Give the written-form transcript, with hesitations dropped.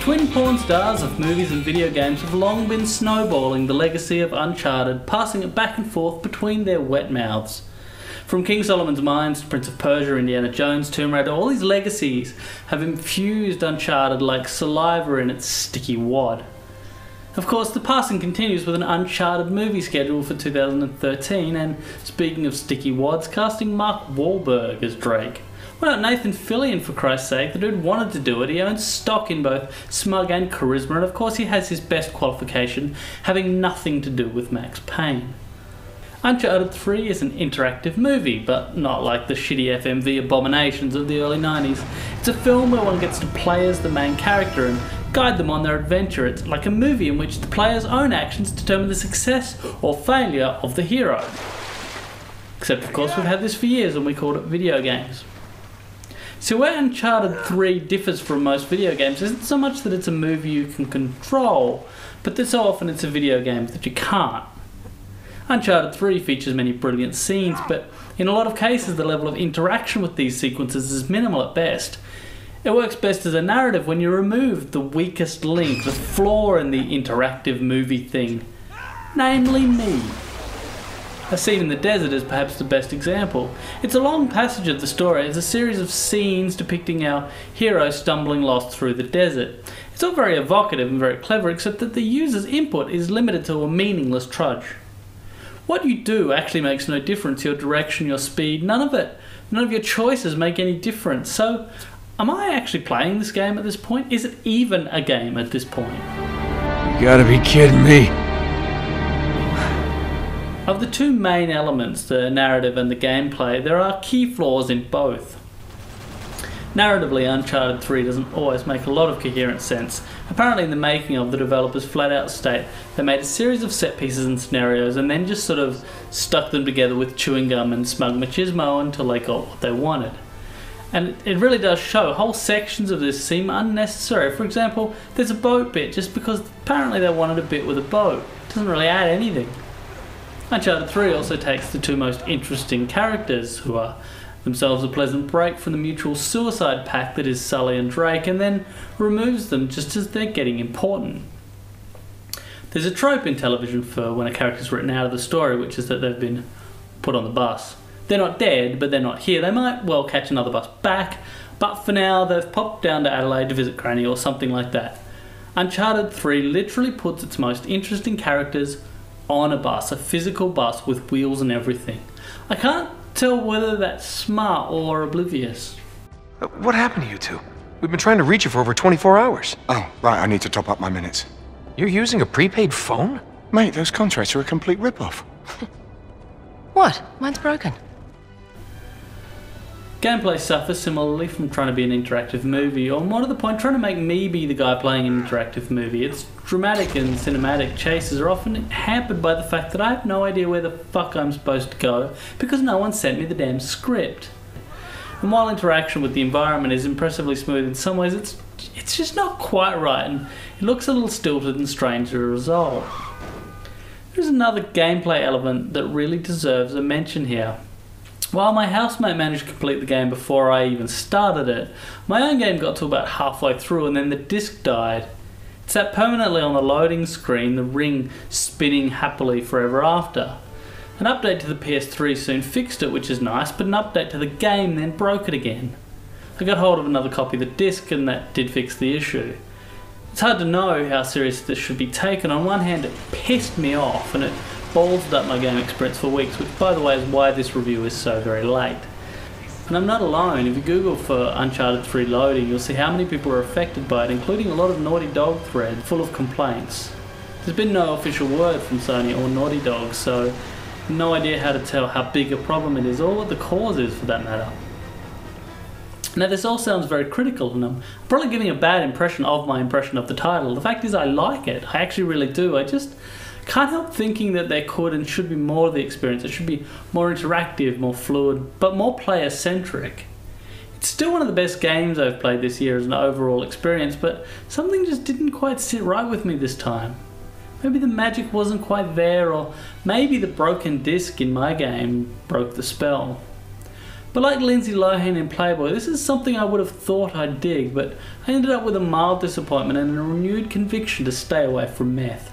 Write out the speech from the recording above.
twin porn stars of movies and video games have long been snowballing the legacy of Uncharted, passing it back and forth between their wet mouths. From King Solomon's Mines to Prince of Persia, Indiana Jones, Tomb Raider, all these legacies have infused Uncharted like saliva in its sticky wad. Of course, the passing continues with an Uncharted movie schedule for 2013, and speaking of sticky wads, casting Mark Wahlberg as Drake. Why not Nathan Fillion, for Christ's sake? The dude wanted to do it. He owns stock in both smug and charisma, and of course he has his best qualification, having nothing to do with Max Payne. Uncharted 3 is an interactive movie, but not like the shitty FMV abominations of the early 90s. It's a film where one gets to play as the main character and guide them on their adventure. It's like a movie in which the player's own actions determine the success or failure of the hero. Except of course we've had this for years and we called it video games. So where Uncharted 3 differs from most video games isn't so much that it's a movie you can control, but that so often it's a video game that you can't. Uncharted 3 features many brilliant scenes, but in a lot of cases the level of interaction with these sequences is minimal at best. It works best as a narrative when you remove the weakest link, the flaw in the interactive movie thing, namely me. A scene in the desert is perhaps the best example. It's a long passage of the story. It's a series of scenes depicting our hero stumbling lost through the desert. It's all very evocative and very clever, except that the user's input is limited to a meaningless trudge. What you do actually makes no difference. Your direction, your speed, none of your choices make any difference. So, am I actually playing this game at this point? Is it even a game at this point? You gotta be kidding me. Of the two main elements, the narrative and the gameplay, there are key flaws in both. Narratively, Uncharted 3 doesn't always make a lot of coherent sense. Apparently in the making of, the developers flat out state they made a series of set pieces and scenarios and then just sort of stuck them together with chewing gum and smug machismo until they got what they wanted. And it really does show. Whole sections of this seem unnecessary. For example, there's a boat bit just because apparently they wanted a bit with a boat. It doesn't really add anything. Uncharted 3 also takes the two most interesting characters, who are themselves a pleasant break from the mutual suicide pact that is Sully and Drake, and then removes them just as they're getting important. There's a trope in television for when a character's written out of the story, which is that they've been put on the bus. They're not dead, but they're not here. They might well catch another bus back, but for now they've popped down to Adelaide to visit Granny or something like that. Uncharted 3 literally puts its most interesting characters on a bus, a physical bus with wheels and everything. I can't tell whether that's smart or oblivious. What happened to you two? We've been trying to reach you for over 24 hours. Oh, right, I need to top up my minutes. You're using a prepaid phone? Mate, those contracts are a complete rip-off. What? Mine's broken. Gameplay suffers similarly from trying to be an interactive movie, or more to the point, trying to make me be the guy playing an interactive movie. Its dramatic and cinematic chases are often hampered by the fact that I have no idea where the fuck I'm supposed to go because no one sent me the damn script. And while interaction with the environment is impressively smooth in some ways, it's just not quite right, and it looks a little stilted and strange as a result. There's another gameplay element that really deserves a mention here. While my housemate managed to complete the game before I even started it, my own game got to about halfway through and then the disc died. It sat permanently on the loading screen, the ring spinning happily forever after. An update to the PS3 soon fixed it, which is nice, but an update to the game then broke it again. I got hold of another copy of the disc and that did fix the issue. It's hard to know how serious this should be taken. On one hand, it pissed me off and it ballsed up my game experience for weeks, which by the way is why this review is so very late. And I'm not alone. If you Google for Uncharted 3 loading, you'll see how many people are affected by it, including a lot of Naughty Dog thread full of complaints. There's been no official word from Sony or Naughty Dog, so no idea how to tell how big a problem it is or what the cause is for that matter. Now this all sounds very critical and I'm probably giving a bad impression of my impression of the title. The fact is I like it. I actually really do. I just can't help thinking that there could and should be more of the experience. It should be more interactive, more fluid, but more player-centric. It's still one of the best games I've played this year as an overall experience, but something just didn't quite sit right with me this time. Maybe the magic wasn't quite there, or maybe the broken disc in my game broke the spell. But like Lindsay Lohan in Playboy, this is something I would have thought I'd dig, but I ended up with a mild disappointment and a renewed conviction to stay away from meth.